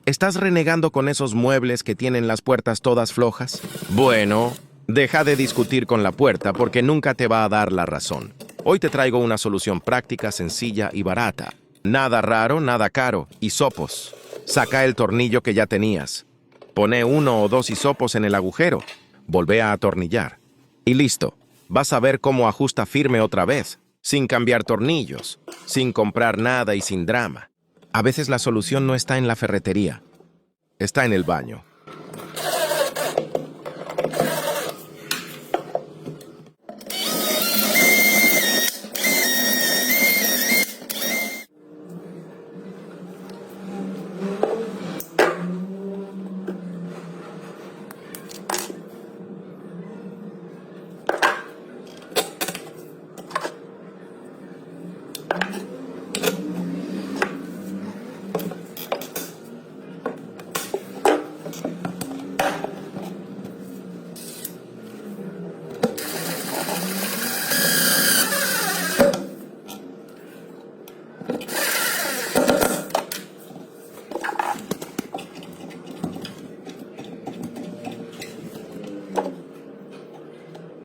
¿Estás renegando con esos muebles que tienen las puertas todas flojas? Bueno, deja de discutir con la puerta porque nunca te va a dar la razón. Hoy te traigo una solución práctica, sencilla y barata. Nada raro, nada caro. Hisopos. Saca el tornillo que ya tenías. Pone 1 o 2 hisopos en el agujero. Volvé a atornillar. Y listo. Vas a ver cómo ajusta firme otra vez, sin cambiar tornillos, sin comprar nada y sin drama. A veces la solución no está en la ferretería. Está en el baño.